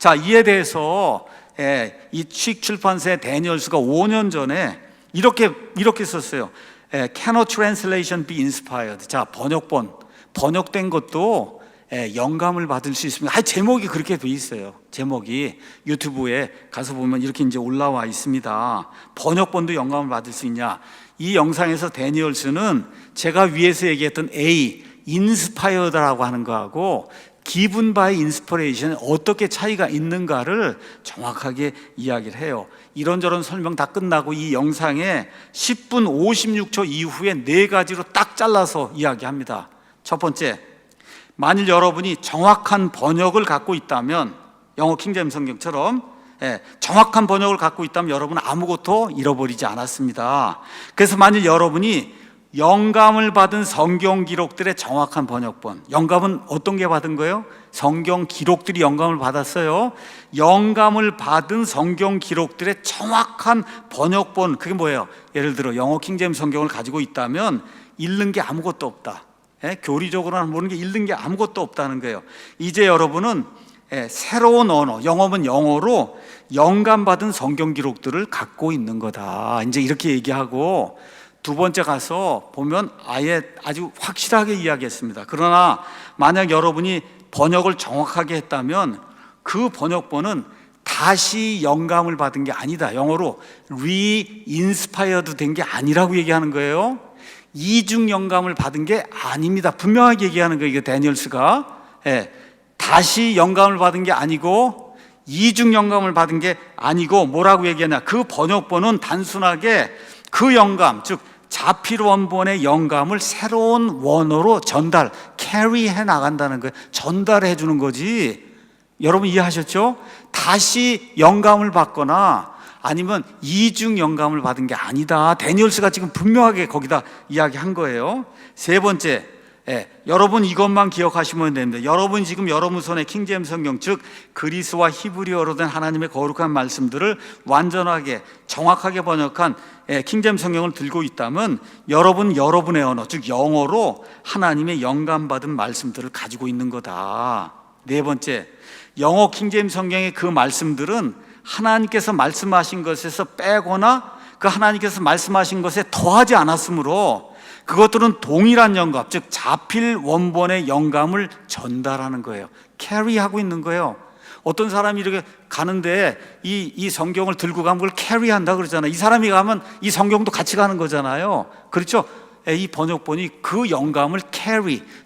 자, 이에 대해서 이 칙 출판사의 데니얼스가 5년 전에 이렇게 썼어요. Can a translation be inspired? 자, 번역된 것도 영감을 받을 수 있습니다. 제목이 그렇게 돼 있어요. 제목이 유튜브에 가서 보면 이렇게 이제 올라와 있습니다. 번역본도 영감을 받을 수 있냐? 이 영상에서 데니얼스는 제가 위에서 얘기했던 인스파이어드라고 하는 거하고 given by inspiration 어떻게 차이가 있는가를 정확하게 이야기를 해요. 이런저런 설명 다 끝나고 이 영상에 10분 56초 이후에 4가지로 딱 잘라서 이야기합니다. 첫 번째, 만일 여러분이 정확한 번역을 갖고 있다면, 영어 킹제임스 성경처럼 정확한 번역을 갖고 있다면 여러분은 아무것도 잃어버리지 않았습니다. 그래서 만일 여러분이 영감을 받은 성경 기록들의 정확한 번역본, 영감은 어떤 게 받은 거예요? 성경 기록들이 영감을 받았어요. 영감을 받은 성경 기록들의 정확한 번역본, 그게 뭐예요? 예를 들어 영어 킹제임스 성경을 가지고 있다면 잃는 게 아무것도 없다. 교리적으로는 모르는 게 잃는 게 아무것도 없다는 거예요. 이제 여러분은 새로운 언어, 영어면 영어로 영감받은 성경 기록들을 갖고 있는 거다. 이제 이렇게 얘기하고 두 번째 가서 보면 아예 아주 확실하게 이야기했습니다. 그러나 만약 여러분이 번역을 정확하게 했다면 그 번역본은 다시 영감을 받은 게 아니다. 영어로 re-inspired 된 게 아니라고 얘기하는 거예요. 이중 영감을 받은 게 아닙니다. 분명하게 얘기하는 거예요. 이게 데니얼스가 다시 영감을 받은 게 아니고 이중 영감을 받은 게 아니고 뭐라고 얘기하냐? 그 번역본은 단순하게 그 영감, 즉 자필 원본의 영감을 새로운 원어로 캐리해 나간다는 거예요. 전달해 주는 거지. 여러분 이해하셨죠? 다시 영감을 받거나 아니면 이중 영감을 받은 게 아니다. 데니얼스가 지금 분명하게 거기다 이야기한 거예요. 세 번째, 여러분 이것만 기억하시면 됩니다. 여러분 지금 여러분 손에 킹제임스 성경, 즉 그리스와 히브리어로 된 하나님의 거룩한 말씀들을 완전하게 정확하게 번역한 킹제임스 성경을 들고 있다면 여러분의 언어, 즉 영어로 하나님의 영감받은 말씀들을 가지고 있는 거다. 네 번째, 영어 킹제임스 성경의 그 말씀들은 하나님께서 말씀하신 것에서 빼거나 그 하나님께서 말씀하신 것에 더하지 않았으므로 그것들은 동일한 영감, 즉 자필 원본의 영감을 전달하는 거예요. 캐리하고 있는 거예요. 어떤 사람이 이렇게 가는데 이 성경을 들고 가면 그걸 캐리한다 그러잖아요. 이 사람이 가면 이 성경도 같이 가는 거잖아요. 그렇죠? 이 번역본이 그 영감을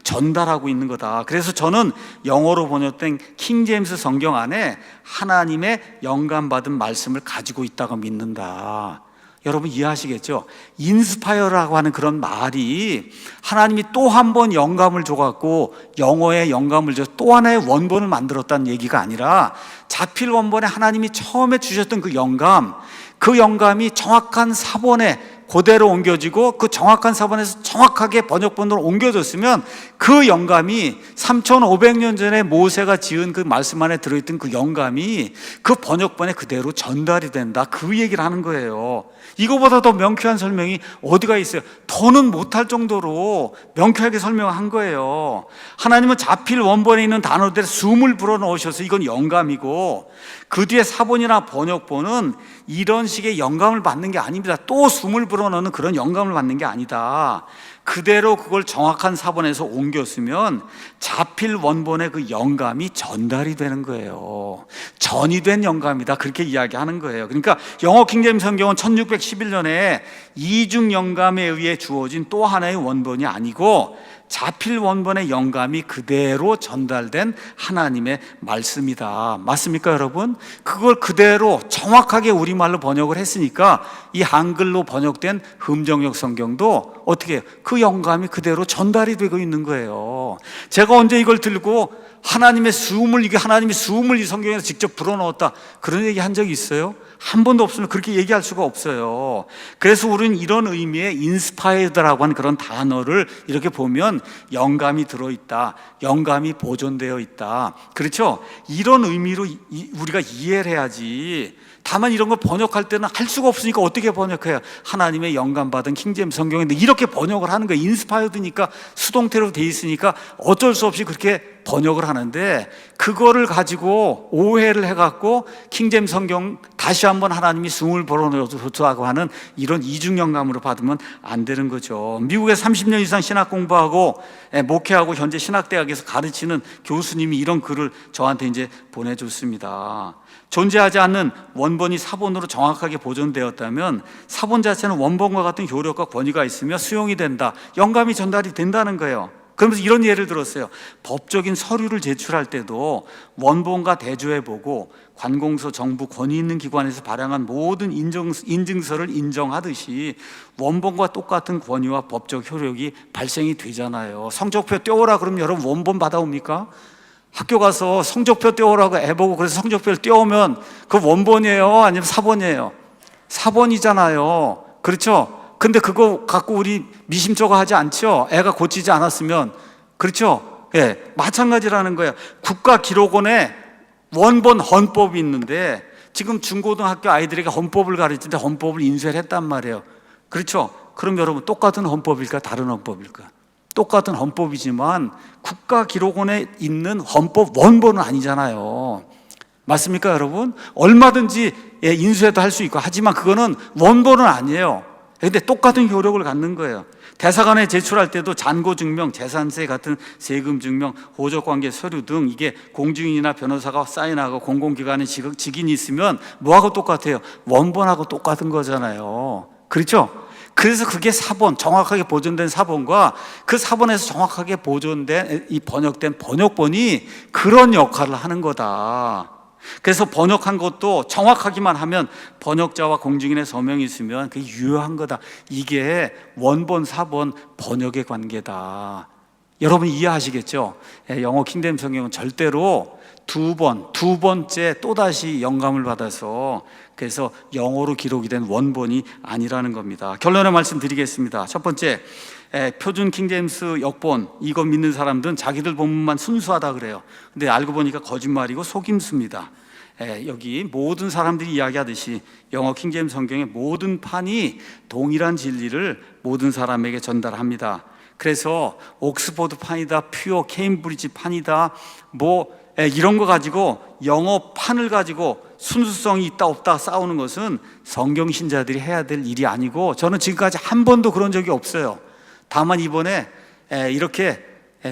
전달하고 있는 거다. 그래서 저는 영어로 번역된 킹제임스 성경 안에 하나님의 영감받은 말씀을 가지고 있다고 믿는다. 여러분 이해하시겠죠? 인스파이어라고 하는 그런 말이 하나님이 또 한 번 영감을 줘갖고 영어에 영감을 줘서 또 하나의 원본을 만들었다는 얘기가 아니라 자필 원본에 하나님이 처음에 주셨던 그 영감이 정확한 사본에 그대로 옮겨지고 그 정확한 사본에서 정확하게 번역본으로 옮겨졌으면 그 영감이 3,500년 전에 모세가 지은 그 말씀 안에 들어있던 그 영감이 그 번역본에 그대로 전달이 된다. 그 얘기를 하는 거예요. 이거보다 더 명쾌한 설명이 어디가 있어요? 더는 못할 정도로 명쾌하게 설명한 거예요. 하나님은 자필 원본에 있는 단어들에 숨을 불어넣으셔서 이건 영감이고 그 뒤에 사본이나 번역본은 이런 식의 영감을 받는 게 아닙니다. 또 숨을 불어넣는 그런 영감을 받는 게 아니다. 그대로 그걸 정확한 사본에서 옮겼으면 자필 원본의 그 영감이 전달이 되는 거예요. 전이된 영감이다. 그렇게 이야기하는 거예요. 그러니까 영어 킹제임스 성경은 1611년에 이중 영감에 의해 주어진 또 하나의 원본이 아니고 자필 원본의 영감이 그대로 전달된 하나님의 말씀이다. 맞습니까, 여러분? 그걸 그대로 정확하게 우리말로 번역을 했으니까 이 한글로 번역된 흠정역 성경도 어떻게 해요? 그 영감이 그대로 전달이 되고 있는 거예요. 제가 언제 이걸 들고 하나님이 숨을 이 성경에서 직접 불어넣었다 그런 얘기 한 적이 있어요? 한 번도 없으면 그렇게 얘기할 수가 없어요. 그래서 우리는 이런 의미의 인스파이어드라고 하는 그런 단어를 이렇게 보면 보면 영감이 들어있다, 영감이 보존되어 있다. 그렇죠? 이런 의미로 우리가 이해를 해야지. 다만 이런 걸 번역할 때는 할 수가 없으니까 어떻게 번역해요? 하나님의 영감받은 킹제임스 성경인데 이렇게 번역을 하는 거예요. 인스파이어드니까, 수동태로 돼 있으니까 어쩔 수 없이 그렇게 번역을 하는데, 그거를 가지고 오해를 해갖고 킹제임스 성경 다시 한번 하나님이 숨을 불어넣어주라고 하는 이런 이중 영감으로 받으면 안 되는 거죠. 미국에 30년 이상 신학 공부하고 목회하고 현재 신학대학에서 가르치는 교수님이 이런 글을 저한테 이제 보내줬습니다. 존재하지 않는 원본이 사본으로 정확하게 보존되었다면 사본 자체는 원본과 같은 효력과 권위가 있으며 수용이 된다, 영감이 전달이 된다는 거예요. 그러면서 이런 예를 들었어요. 법적인 서류를 제출할 때도 원본과 대조해보고 관공서, 정부, 권위 있는 기관에서 발행한 모든 인증서를 인정하듯이 원본과 똑같은 권위와 법적 효력이 발생이 되잖아요. 성적표 떼오라 그러면 여러분 원본 받아옵니까? 학교 가서 성적표 떼오라고 해보고 그래서 성적표를 떼오면 그 원본이에요? 아니면 사본이에요? 사본이잖아요. 그렇죠? 근데 그거 갖고 우리 미심쩍어 하지 않죠? 애가 고치지 않았으면. 그렇죠? 예, 마찬가지라는 거예요. 국가기록원에 원본 헌법이 있는데 지금 중고등학교 아이들에게 헌법을 가르치는데 헌법을 인쇄를 했단 말이에요. 그렇죠? 그럼 여러분 똑같은 헌법일까? 다른 헌법일까? 똑같은 헌법이지만 국가기록원에 있는 헌법 원본은 아니잖아요. 맞습니까 여러분? 얼마든지 인쇄도 할 수 있고 하지만 그거는 원본은 아니에요. 근데 똑같은 효력을 갖는 거예요. 대사관에 제출할 때도 잔고증명, 재산세 같은 세금 증명, 호적관계 서류 등 이게 공증인이나 변호사가 사인하고 공공기관에 직인이 있으면 뭐하고 똑같아요? 원본하고 똑같은 거잖아요. 그렇죠? 그래서 그게 사본, 정확하게 보존된 사본과 그 사본에서 정확하게 보존된 이 번역된 번역본이 그런 역할을 하는 거다. 그래서 번역한 것도 정확하기만 하면 번역자와 공증인의 서명이 있으면 그게 유효한 거다. 이게 원본, 사본, 번역의 관계다. 여러분 이해하시겠죠? 영어 킹제임스 성경은 절대로 두 번째 또다시 영감을 받아서 그래서 영어로 기록이 된 원본이 아니라는 겁니다. 결론의 말씀 드리겠습니다. 첫 번째, 표준 킹제임스 역본 이거 믿는 사람들은 자기들 본문만 순수하다 그래요. 근데 알고 보니까 거짓말이고 속임수입니다. 여기 모든 사람들이 이야기하듯이 영어 킹제임스 성경의 모든 판이 동일한 진리를 모든 사람에게 전달합니다. 그래서 옥스포드 판이다, 퓨어 케임브리지 판이다, 이런 거 가지고 영어 판을 가지고 순수성이 있다 없다 싸우는 것은 성경 신자들이 해야 될 일이 아니고 저는 지금까지 한 번도 그런 적이 없어요. 다만 이번에 이렇게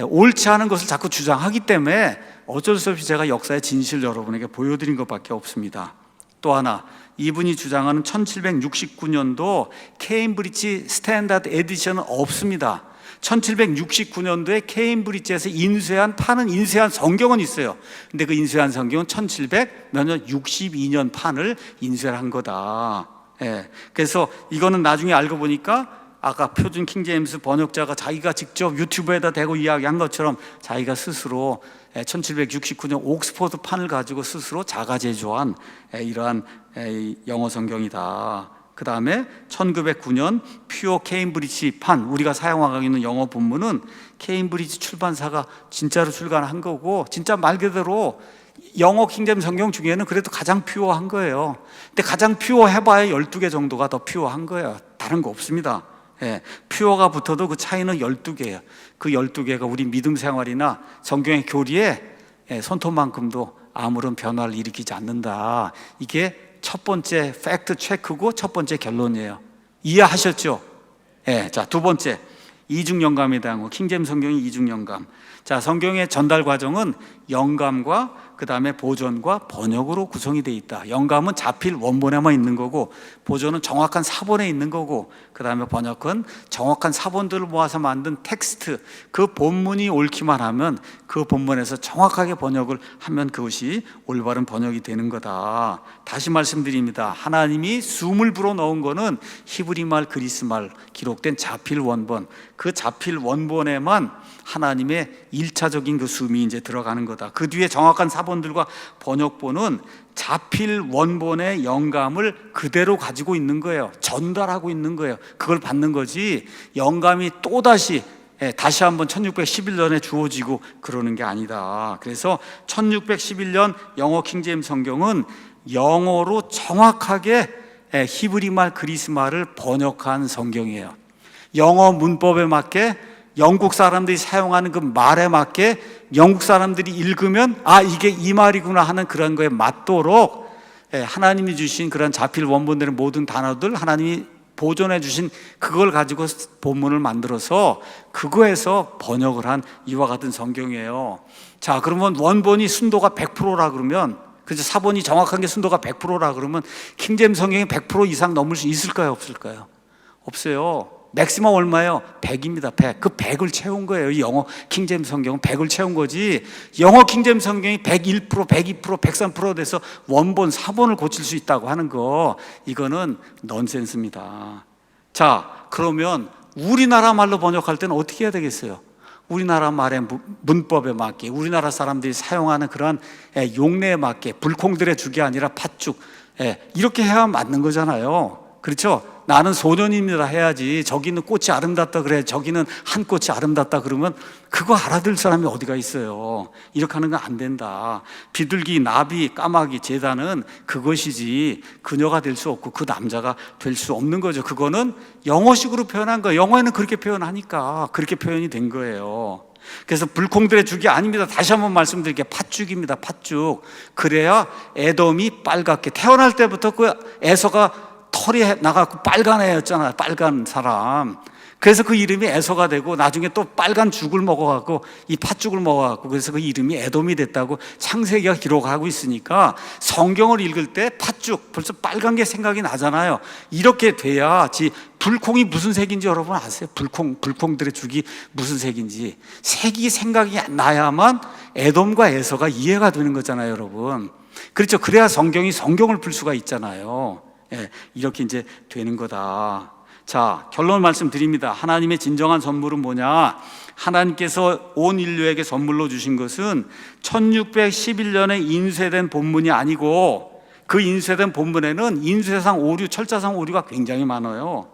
옳지 않은 것을 자꾸 주장하기 때문에 어쩔 수 없이 제가 역사의 진실을 여러분에게 보여드린 것밖에 없습니다. 또 하나, 이분이 주장하는 1769년도 케임브리지 스탠다드 에디션은 없습니다. 1769년도에 케임브리지에서 판은 인쇄한 성경은 있어요. 근데 그 인쇄한 성경은 1762년 판을 인쇄한 거다. 그래서 이거는 나중에 알고 보니까 아까 표준 킹제임스 번역자가 자기가 직접 유튜브에다 대고 이야기한 것처럼 자기가 스스로 1769년 옥스포드 판을 가지고 스스로 자가 제조한 이러한 영어 성경이다. 그 다음에 1909년 퓨어 케임브리지 판, 우리가 사용하고 있는 영어 본문은 케임브리지 출판사가 진짜로 출간한 거고 진짜 말 그대로 영어 킹제임스 성경 중에는 그래도 가장 퓨어한 거예요. 근데 가장 퓨어 해봐야 12개 정도가 더 퓨어한 거예요. 다른 거 없습니다. 퓨어가 붙어도 그 차이는 12개예요. 그 12개가 우리 믿음 생활이나 성경의 교리에 손톱만큼도 아무런 변화를 일으키지 않는다. 이게 첫 번째 팩트 체크고 첫 번째 결론이에요. 이해하셨죠? 자, 두 번째 이중 영감에 대한 킹제임스 성경의 이중 영감. 자, 성경의 전달 과정은 영감과 그 다음에 보존과 번역으로 구성이 되어 있다. 영감은 자필 원본에만 있는 거고 보존은 정확한 사본에 있는 거고 그 다음에 번역은 정확한 사본들을 모아서 만든 텍스트, 그 본문이 옳기만 하면 그 본문에서 정확하게 번역을 하면 그것이 올바른 번역이 되는 거다. 다시 말씀드립니다. 하나님이 숨을 불어넣은 거는 히브리말, 그리스말 기록된 자필 원본, 그 자필 원본에만 하나님의 1차적인 그 숨이 이제 들어가는 거다. 그 뒤에 정확한 사본들과 번역본은 자필 원본의 영감을 그대로 가지고 있는 거예요. 전달하고 있는 거예요. 그걸 받는 거지 영감이 또다시 다시 한번 1611년에 주어지고 그러는 게 아니다. 그래서 1611년 영어 킹제임스 성경은 영어로 정확하게 히브리 말 그리스 말을 번역한 성경이에요. 영어 문법에 맞게 영국 사람들이 사용하는 그 말에 맞게 영국 사람들이 읽으면 아 이게 이 말이구나 하는 그런 거에 맞도록 하나님이 주신 그런 자필 원본들의 모든 단어들 하나님이 보존해 주신 그걸 가지고 본문을 만들어서 그거에서 번역을 한 이와 같은 성경이에요. 자, 그러면 원본이 순도가 100%라 그러면 그죠? 사본이 정확한 게 순도가 100%라 그러면 킹제임스 성경이 100% 이상 넘을 수 있을까요? 없을까요? 없어요. 맥시멈 얼마예요? 100입니다. 100. 그 100을 채운 거예요. 영어 킹제임스 성경은 100을 채운 거지. 영어 킹제임스 성경이 101%, 102%, 103% 돼서 원본, 사본을 고칠 수 있다고 하는 거 이거는 넌센스입니다. 자, 그러면 우리나라 말로 번역할 때는 어떻게 해야 되겠어요? 우리나라 말의 문법에 맞게 우리나라 사람들이 사용하는 그러한 용례에 맞게 불콩들의 죽이 아니라 팥죽 이렇게 해야 맞는 거잖아요. 그렇죠? 나는 소년입니다 해야지. 저기는 꽃이 아름답다 그래, 저기는 한 꽃이 아름답다 그러면 그거 알아들 사람이 어디가 있어요. 이렇게 하는 건 안 된다. 비둘기, 나비, 까마귀, 제단은 그것이지 그녀가 될 수 없고 그 남자가 될 수 없는 거죠. 그거는 영어식으로 표현한 거예요. 영어에는 그렇게 표현하니까 그렇게 표현이 된 거예요. 그래서 불콩들의 죽이 아닙니다. 다시 한번 말씀드릴게요. 팥죽입니다. 팥죽. 그래야 에돔이 빨갛게 태어날 때부터 그 에서가 털이 나가고 빨간 애였잖아요. 빨간 사람. 그래서 그 이름이 에서가 되고 나중에 또 빨간 죽을 먹어갖고 이 팥죽을 먹어갖고 그래서 그 이름이 에돔이 됐다고 창세기가 기록하고 있으니까 성경을 읽을 때 팥죽 벌써 빨간 게 생각이 나잖아요. 이렇게 돼야지. 불콩이 무슨 색인지 여러분 아세요? 불콩들의 죽이 무슨 색인지 색이 생각이 나야만 에돔과 에서가 이해가 되는 거잖아요, 여러분. 그렇죠. 그래야 성경을 풀 수가 있잖아요. 이렇게 이제 되는 거다. 자, 결론 말씀드립니다. 하나님의 진정한 선물은 뭐냐? 하나님께서 온 인류에게 선물로 주신 것은 1611년에 인쇄된 본문이 아니고 그 인쇄된 본문에는 인쇄상 오류, 철자상 오류가 굉장히 많아요.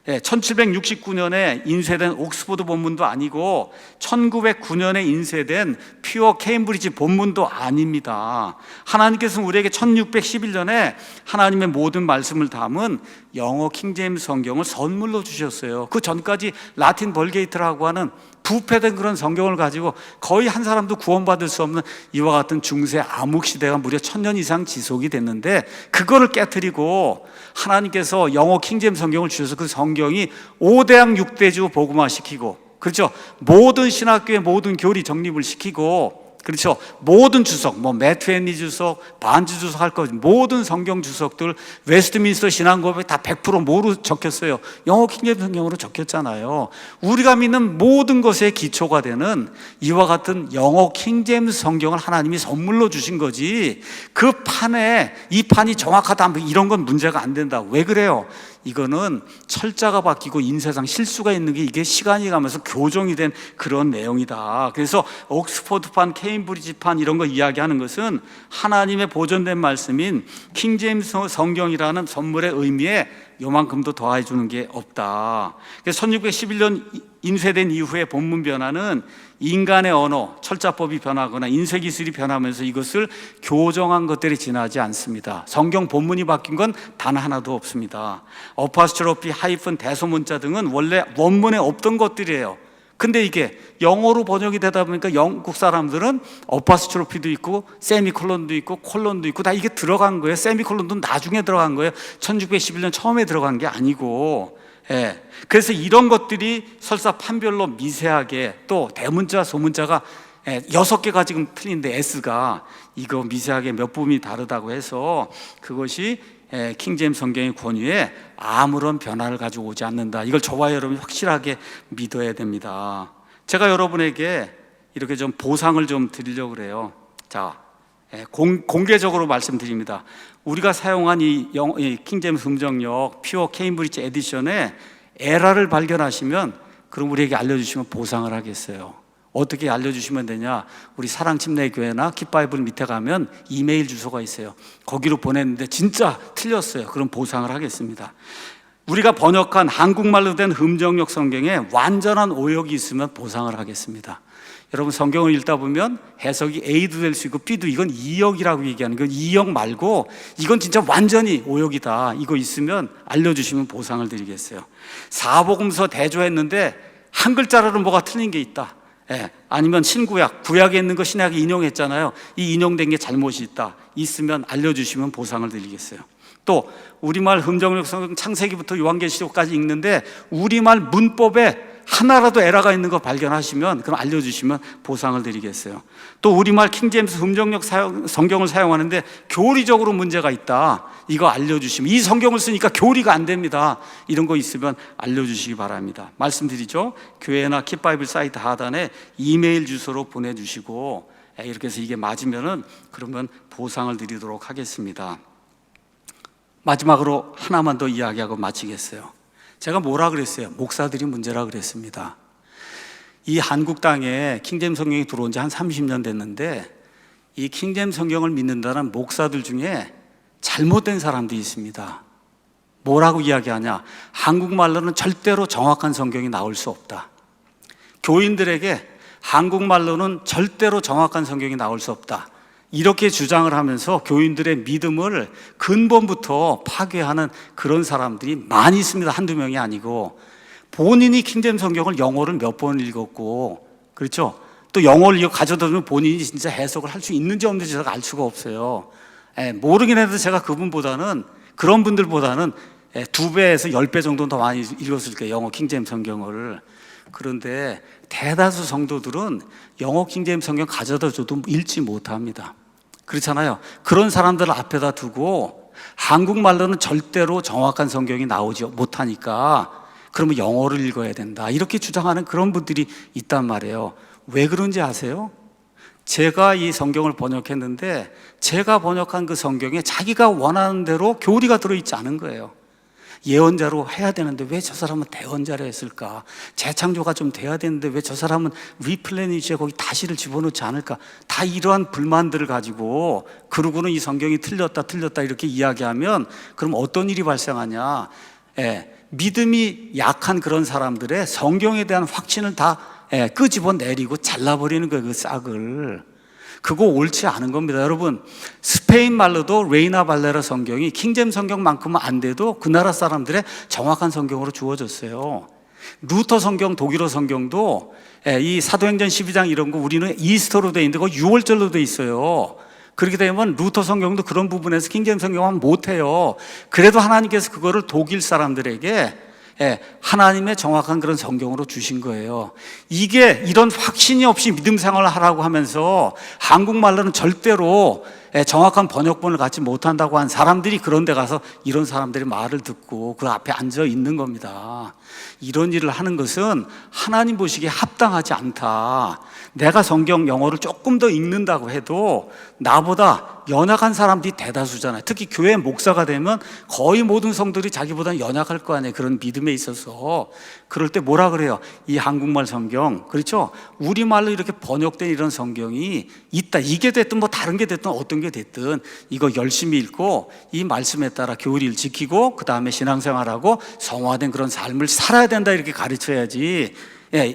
1769년에 인쇄된 옥스퍼드 본문도 아니고 1909년에 인쇄된 퓨어 케임브리지 본문도 아닙니다. 하나님께서는 우리에게 1611년에 하나님의 모든 말씀을 담은 영어 킹제임스 성경을 선물로 주셨어요. 그 전까지 라틴 벌게이트라고 하는 부패된 그런 성경을 가지고 거의 한 사람도 구원받을 수 없는 이와 같은 중세 암흑 시대가 무려 1000년 이상 지속이 됐는데 그거를 깨트리고 하나님께서 영어 킹제임스 성경을 주셔서 그 성경이 5대양 6대주 복음화시키고 그렇죠? 모든 신학교의 모든 교리 정립을 시키고 그렇죠? 모든 주석, 매트 헨리 주석, 반주 주석 할 것, 모든 성경 주석들, 웨스트민스터 신앙고백 다 100% 뭐로 적혔어요? 영어 킹제임스 성경으로 적혔잖아요. 우리가 믿는 모든 것의 기초가 되는 이와 같은 영어 킹제임스 성경을 하나님이 선물로 주신 거지. 그 판에 이 판이 정확하다 이런 건 문제가 안 된다. 왜 그래요? 이거는 철자가 바뀌고 인쇄상 실수가 있는 게 이게 시간이 가면서 교정이 된 그런 내용이다. 그래서 옥스퍼드판, 케임브리지판 이런 거 이야기하는 것은 하나님의 보존된 말씀인 킹제임스 성경이라는 선물의 의미에 요만큼도 더해 주는 게 없다. 그래서 1611년 인쇄된 이후에 본문 변화는 인간의 언어, 철자법이 변하거나 인쇄기술이 변하면서 이것을 교정한 것들이 지나지 않습니다. 성경 본문이 바뀐 건 단 하나도 없습니다. 어파스트로피, 하이픈, 대소문자 등은 원래 원문에 없던 것들이에요. 근데 이게 영어로 번역이 되다 보니까 영국 사람들은 어파스트로피도 있고 세미콜론도 있고 콜론도 있고 다 이게 들어간 거예요. 세미콜론도 나중에 들어간 거예요. 1611년 처음에 들어간 게 아니고. 그래서 이런 것들이 설사 판별로 미세하게 또 대문자, 소문자가 6개가 지금 틀린데 S가 이거 미세하게 몇 부분이 다르다고 해서 그것이 킹제임스 성경의 권위에 아무런 변화를 가지고 오지 않는다. 이걸 저와 여러분이 확실하게 믿어야 됩니다. 제가 여러분에게 이렇게 좀 보상을 좀 드리려고 그래요. 자, 공개적으로 말씀드립니다. 우리가 사용한 이 킹제임스 음정역 퓨어 케임브리지 에디션에 에러를 발견하시면 그럼 우리에게 알려주시면 보상을 하겠어요. 어떻게 알려주시면 되냐? 우리 사랑침례교회나 깃바이블 밑에 가면 이메일 주소가 있어요. 거기로 보냈는데 진짜 틀렸어요. 그럼 보상을 하겠습니다. 우리가 번역한 한국말로 된 흠정역 성경에 완전한 오역이 있으면 보상을 하겠습니다. 여러분 성경을 읽다 보면 해석이 A도 될 수 있고 B도, 이건 이역이라고 얘기하는 건 이역 말고 이건 진짜 완전히 오역이다, 이거 있으면 알려주시면 보상을 드리겠어요. 사복음서 대조했는데 한 글자로는 뭐가 틀린 게 있다, 아니면 신구약, 구약에 있는 거 신약에 인용했잖아요, 이 인용된 게 잘못이 있으면 알려주시면 보상을 드리겠어요. 또 우리말 흠정역 성경 창세기부터 요한계시록까지 읽는데 우리말 문법에 하나라도 에러가 있는 거 발견하시면 그럼 알려주시면 보상을 드리겠어요. 또 우리말 킹제임스 흠정역 성경을 사용하는데 교리적으로 문제가 있다, 이거 알려주시면, 이 성경을 쓰니까 교리가 안 됩니다, 이런 거 있으면 알려주시기 바랍니다. 말씀드리죠, 교회나 킵바이블 사이트 하단에 이메일 주소로 보내주시고 이렇게 해서 이게 맞으면은 그러면 보상을 드리도록 하겠습니다. 마지막으로 하나만 더 이야기하고 마치겠어요. 제가 뭐라 그랬어요? 목사들이 문제라 그랬습니다. 이 한국 땅에 킹제임스 성경이 들어온 지 한 30년 됐는데 이 킹제임스 성경을 믿는다는 목사들 중에 잘못된 사람들이 있습니다. 뭐라고 이야기하냐? 한국말로는 절대로 정확한 성경이 나올 수 없다. 교인들에게 한국말로는 절대로 정확한 성경이 나올 수 없다, 이렇게 주장을 하면서 교인들의 믿음을 근본부터 파괴하는 그런 사람들이 많이 있습니다. 한두 명이 아니고. 본인이 킹제임스 성경을 영어를 몇 번 읽었고, 그렇죠? 또 영어를 가져다 두면 본인이 진짜 해석을 할 수 있는지 없는지 제가 알 수가 없어요. 모르긴 해도 제가 그런 분들보다는 2배에서 10배 정도는 더 많이 읽었을 거예요, 영어 킹제임스 성경을. 그런데 대다수 성도들은 영어 킹제임스 성경 가져다 줘도 읽지 못합니다. 그렇잖아요. 그런 사람들을 앞에다 두고 한국말로는 절대로 정확한 성경이 나오지 못하니까 그러면 영어를 읽어야 된다, 이렇게 주장하는 그런 분들이 있단 말이에요. 왜 그런지 아세요? 제가 이 성경을 번역했는데 제가 번역한 그 성경에 자기가 원하는 대로 교리가 들어있지 않은 거예요. 예언자로 해야 되는데 왜 저 사람은 대언자로 했을까? 재창조가 좀 돼야 되는데 왜 저 사람은 리플레니시에 거기 다시를 집어넣지 않을까? 다 이러한 불만들을 가지고 그러고는 이 성경이 틀렸다 이렇게 이야기하면 그럼 어떤 일이 발생하냐? 믿음이 약한 그런 사람들의 성경에 대한 확신을 다 끄집어 내리고 잘라버리는 거예요, 그 싹을. 그거 옳지 않은 겁니다. 여러분, 스페인 말로도 레이나 발레라 성경이 킹제임스 성경만큼은 안 돼도 그 나라 사람들의 정확한 성경으로 주어졌어요. 루터 성경, 독일어 성경도 이 사도행전 12장 이런 거 우리는 이스터로 돼 있는데 그거 6월절로 돼 있어요. 그렇게 되면 루터 성경도 그런 부분에서 킹제임스 성경은 못해요. 그래도 하나님께서 그거를 독일 사람들에게 하나님의 정확한 그런 성경으로 주신 거예요. 이게 이런 확신이 없이 믿음 생활을 하라고 하면서 한국말로는 절대로 정확한 번역본을 갖지 못한다고 한 사람들이 그런 데 가서 이런 사람들의 말을 듣고 그 앞에 앉아 있는 겁니다. 이런 일을 하는 것은 하나님 보시기에 합당하지 않다. 내가 성경 영어를 조금 더 읽는다고 해도 나보다 연약한 사람들이 대다수잖아요. 특히 교회 목사가 되면 거의 모든 성들이 자기보다 연약할 거 아니에요, 그런 믿음에 있어서. 그럴 때 뭐라 그래요? 이 한국말 성경, 그렇죠? 우리말로 이렇게 번역된 이런 성경이 있다. 이게 됐든 뭐 다른 게 됐든 어떤 게 됐든 이거 열심히 읽고 이 말씀에 따라 교리를 지키고 그 다음에 신앙생활하고 성화된 그런 삶을 살아야 된다, 이렇게 가르쳐야지.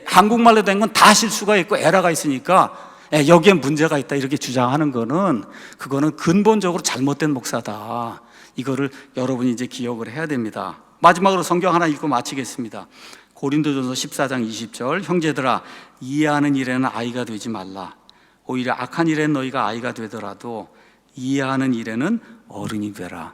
한국말로 된 건 다 실수가 있고 에러가 있으니까 여기에 문제가 있다, 이렇게 주장하는 거는 그거는 근본적으로 잘못된 목사다. 이거를 여러분이 이제 기억을 해야 됩니다. 마지막으로 성경 하나 읽고 마치겠습니다. 고린도전서 14장 20절, 형제들아 이해하는 일에는 아이가 되지 말라. 오히려 악한 일에 너희가 아이가 되더라도 이해하는 일에는 어른이 되라.